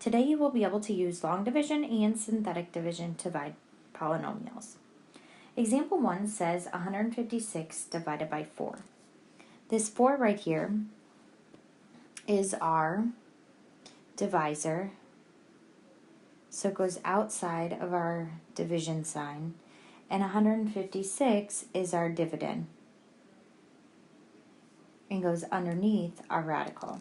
Today you will be able to use long division and synthetic division to divide polynomials. Example 1 says 156 divided by 4. This 4 right here is our divisor, so it goes outside of our division sign, and 156 is our dividend and goes underneath our radical.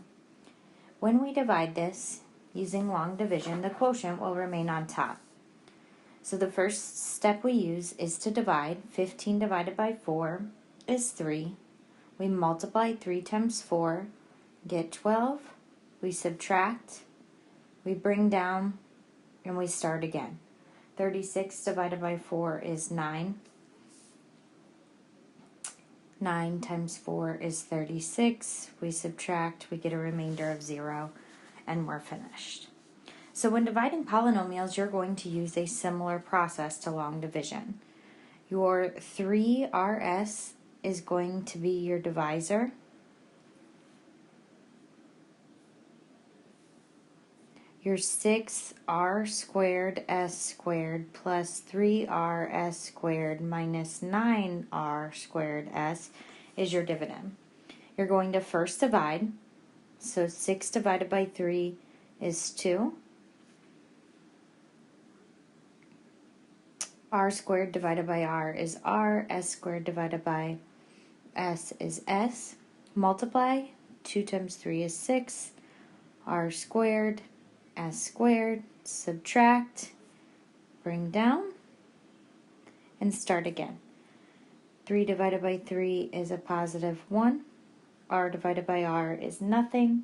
When we divide this using long division, the quotient will remain on top. So the first step we use is to divide. 15 divided by 4 is 3. We multiply 3 times 4, get 12. We subtract, we bring down, and we start again. 36 divided by 4 is 9. 9 times 4 is 36. We subtract, we get a remainder of 0, and we're finished. So when dividing polynomials, you're going to use a similar process to long division. Your 3RS is going to be your divisor. Your 6R squared S squared plus 3RS squared minus 9R squared S is your dividend. You're going to first divide. So 6 divided by 3 is 2. R squared divided by R is R. S squared divided by S is S. Multiply. 2 times 3 is 6. R squared. S squared. Subtract. Bring down. And start again. 3 divided by 3 is a positive 1. R divided by R is nothing.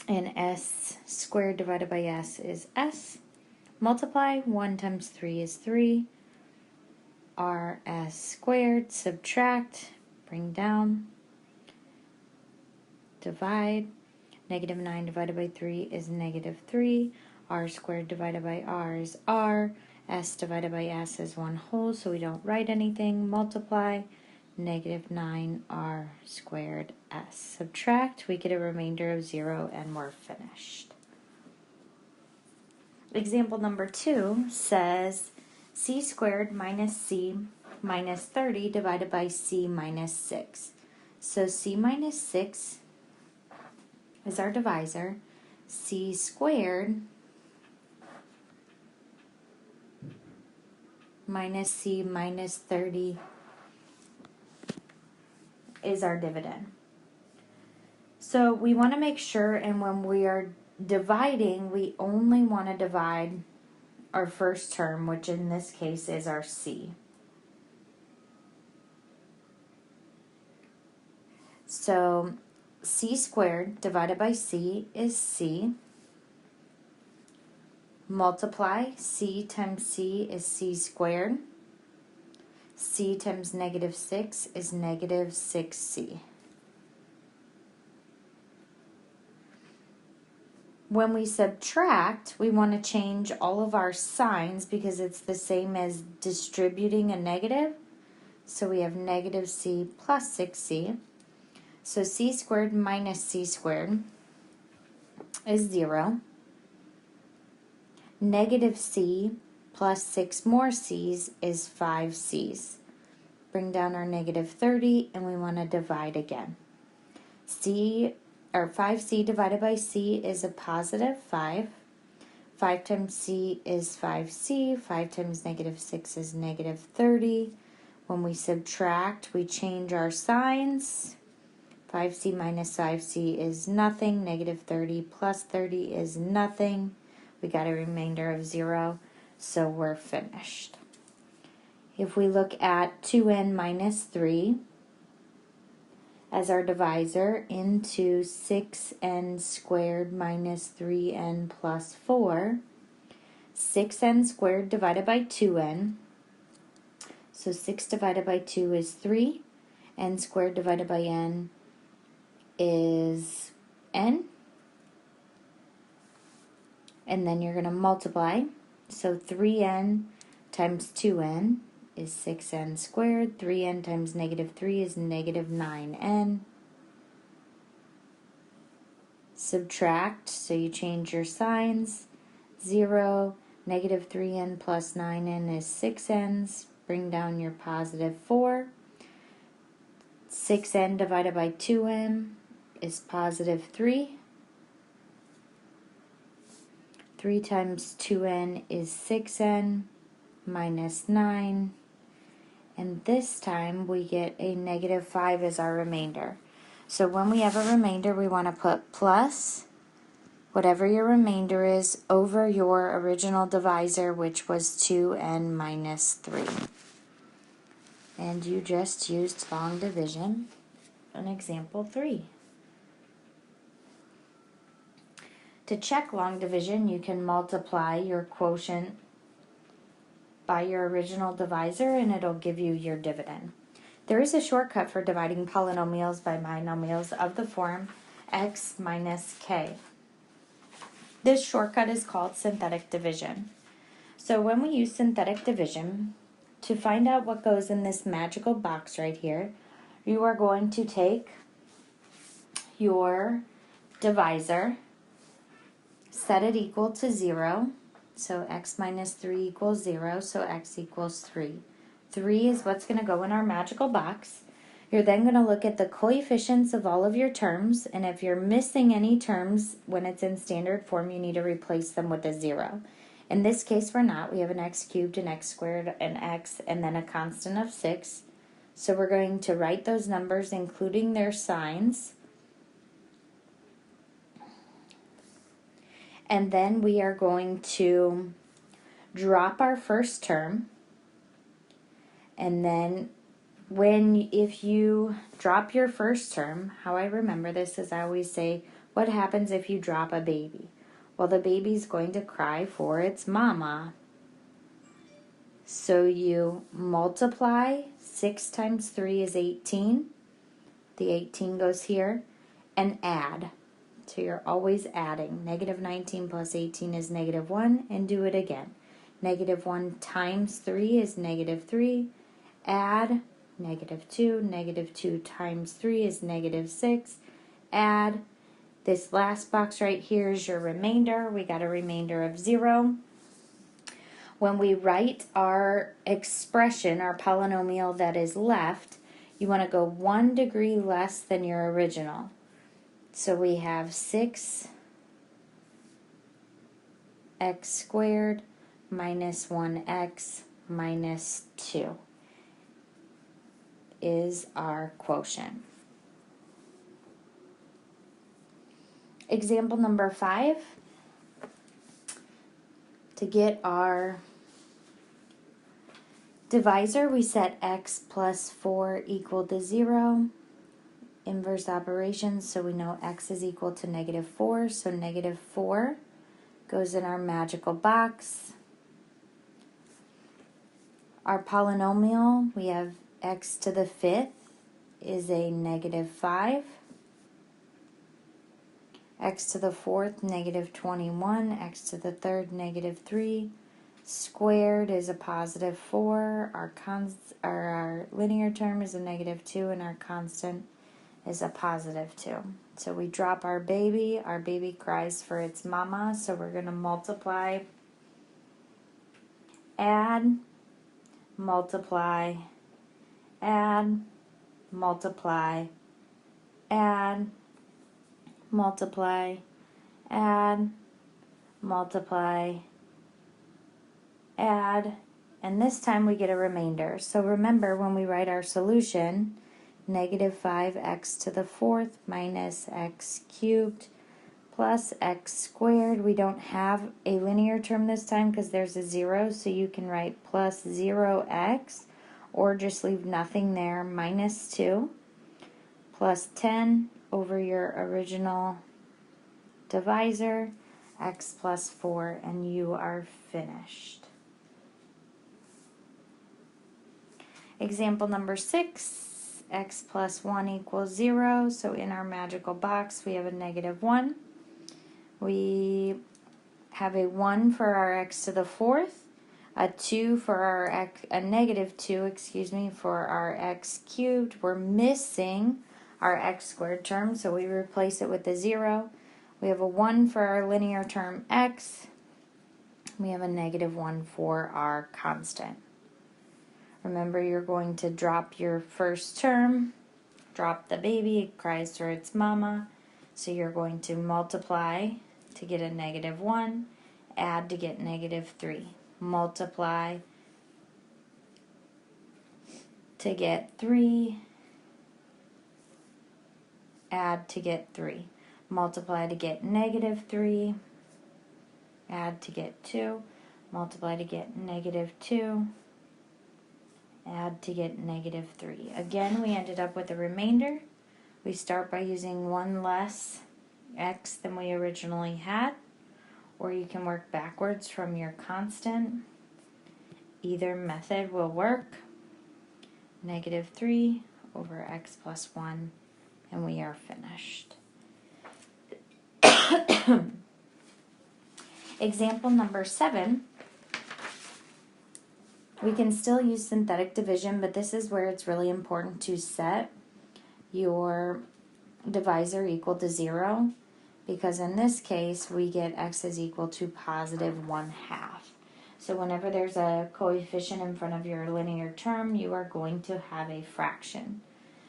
And S squared divided by S is S. Multiply. 1 times 3 is 3. RS squared. Subtract. Bring down. Divide. Negative 9 divided by 3 is negative 3. R squared divided by R is R. S divided by S is 1 whole, so we don't write anything. Multiply. Negative 9R squared S. Subtract. We get a remainder of 0, and we're finished. Example number 2 says C squared minus C minus 30 divided by C minus 6. So C minus 6 is our divisor. C squared minus C minus 30 is our dividend. So we want to make sure, and when we are dividing, we only want to divide our first term, which in this case is our C. So C squared divided by C is C. Multiply. C times C is C squared. C times negative 6 is negative 6C. When we subtract, we want to change all of our signs because it's the same as distributing a negative. So we have negative C plus 6C. So C squared minus C squared is 0. Negative C plus 6 more C's is 5 C's. Bring down our negative 30, and we want to divide again. 5C divided by C is a positive 5. 5 times C is 5C. 5 times negative 6 is negative 30. When we subtract, we change our signs. 5C minus 5C is nothing. Negative 30 plus 30 is nothing. We got a remainder of 0, so we're finished. If we look at 2n minus 3 as our divisor into 6n squared minus 3n plus 4, 6n squared divided by 2n. So 6 divided by 2 is 3. N squared divided by n is n. And then you're going to multiply. So 3n times 2n is 6n squared. 3n times negative 3 is negative 9n. subtract, so you change your signs. 0, negative 3n plus 9n is 6n's. Bring down your positive 4. 6n divided by 2n is positive 3. 3 times 2n is 6n minus 9. And this time we get a negative 5 as our remainder. So when we have a remainder, we want to put plus whatever your remainder is over your original divisor, which was 2n minus 3. And you just used long division in example 3. To check long division, you can multiply your quotient by your original divisor and it'll give you your dividend. There is a shortcut for dividing polynomials by binomials of the form x minus k. This shortcut is called synthetic division. So when we use synthetic division, to find out what goes in this magical box right here, you are going to take your divisor, set it equal to 0, so x minus 3 equals 0, so x equals 3. 3 is what's going to go in our magical box. You're then going to look at the coefficients of all of your terms, and if you're missing any terms when it's in standard form, you need to replace them with a 0. In this case, we're not. We have an x cubed, an x squared, an x, and then a constant of 6. So we're going to write those numbers, including their signs. And then we are going to drop our first term. And then if you drop your first term, how I remember this is I always say, what happens if you drop a baby? Well, the baby's going to cry for its mama. So you multiply, 6 times 3 is 18. The 18 goes here, and add. So you're always adding. Negative 19 plus 18 is negative 1, and do it again. Negative 1 times 3 is negative 3. Add, negative 2. Negative 2 times 3 is negative 6. Add. This last box right here is your remainder. We got a remainder of 0. When we write our expression, our polynomial that is left, you want to go 1 degree less than your original. So we have 6x squared minus 1x minus 2 is our quotient. Example number 5. To get our divisor, we set x plus 4 equal to 0. Inverse operations, so we know x is equal to negative 4, so negative 4 goes in our magical box. Our polynomial, we have x to the 5th is a negative 5. X to the 4th, negative 21. X to the 3rd, negative 3. Squared is a positive 4. Our linear term is a negative 2, and our constant is a positive 2. So we drop our baby. Our baby cries for its mama, so we're going to multiply, add, multiply, add, multiply, add, multiply, add, multiply, add, and this time we get a remainder. So remember, when we write our solution, negative 5x to the 4th minus x cubed plus x squared. We don't have a linear term this time because there's a 0, so you can write plus 0x, or just leave nothing there, minus 2, plus 10 over your original divisor, x plus 4, and you are finished. Example number 6, x plus 1 equals 0. So in our magical box, we have a negative 1. We have a 1 for our x to the 4th, a 2 for our x, a negative 2, for our x cubed. We're missing our x squared term, so we replace it with a 0. We have a 1 for our linear term x. We have a -1 for our constant. Remember, you're going to drop your first term, drop the baby, it cries for its mama. So you're going to multiply to get a -1, add to get -3. Multiply to get 3, add to get 3. Multiply to get -3, add to get 2. Multiply to get -2, add to get -3. Again, we ended up with a remainder. We start by using one less x than we originally had, or you can work backwards from your constant. Either method will work. -3 over x plus 1, and we are finished. Example number 7. We can still use synthetic division, but this is where it's really important to set your divisor equal to 0, because in this case we get x is equal to +1/2. So whenever there's a coefficient in front of your linear term, you are going to have a fraction.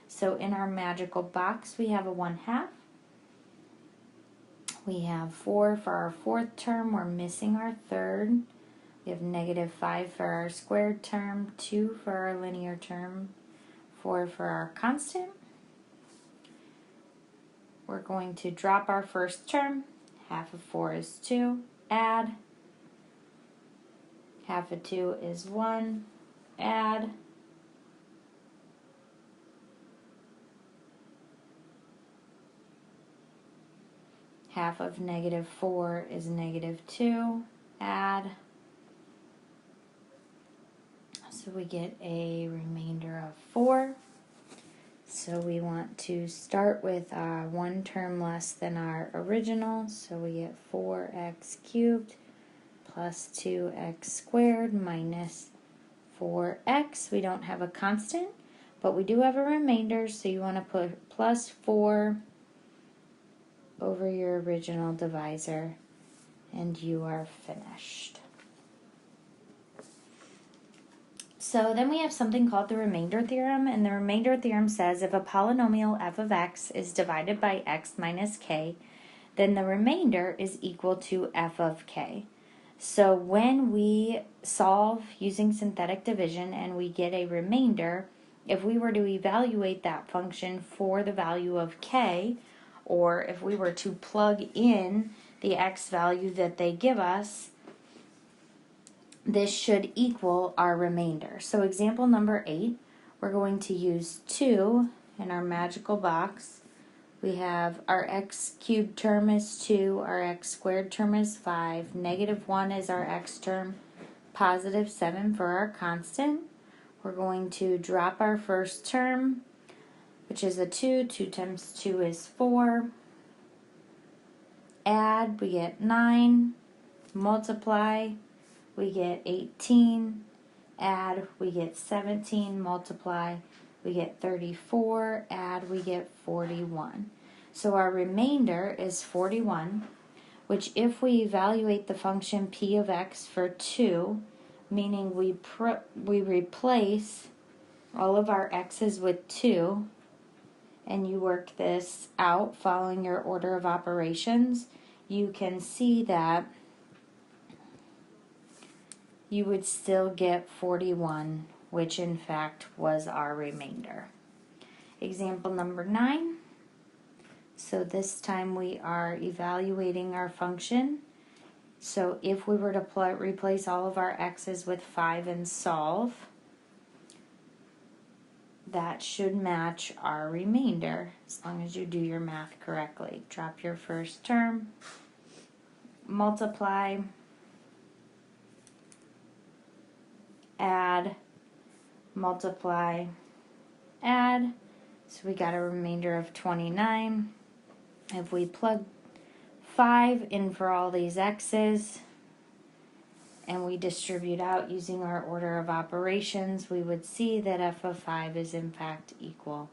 So in our magical box, we have a 1/2. We have 4 for our fourth term. We're missing our third. We have -5 for our squared term, 2 for our linear term, 4 for our constant. We're going to drop our first term. Half of 4 is 2. Add. Half of 2 is 1. Add. Half of -4 is -2. Add. So we get a remainder of 4. So we want to start with one term less than our original. So we get 4x cubed plus 2x squared minus 4x. We don't have a constant, but we do have a remainder, so you want to put plus 4 over your original divisor, and you are finished. So then we have something called the remainder theorem, and the remainder theorem says if a polynomial f of x is divided by x minus k, then the remainder is equal to f of k. So when we solve using synthetic division and we get a remainder, if we were to evaluate that function for the value of k, or if we were to plug in the x value that they give us, this should equal our remainder. So example number 8, we're going to use 2 in our magical box. We have our x cubed term is 2, our x squared term is 5, -1 is our x term, +7 for our constant. We're going to drop our first term, which is a 2. 2 times 2 is 4. Add, we get 9. Multiply, we get 18. Add, we get 17. Multiply, we get 34. Add, we get 41. So our remainder is 41, which if we evaluate the function p of x for 2, meaning we replace all of our x's with 2, and you work this out following your order of operations, you can see that you would still get 41, which in fact was our remainder. Example number 9. So this time we are evaluating our function. So if we were to replace all of our x's with 5 and solve, that should match our remainder, as long as you do your math correctly. Drop your first term, multiply, add, multiply, add. So we got a remainder of 29. If we plug 5 in for all these x's, and we distribute out using our order of operations, we would see that f of 5 is in fact equal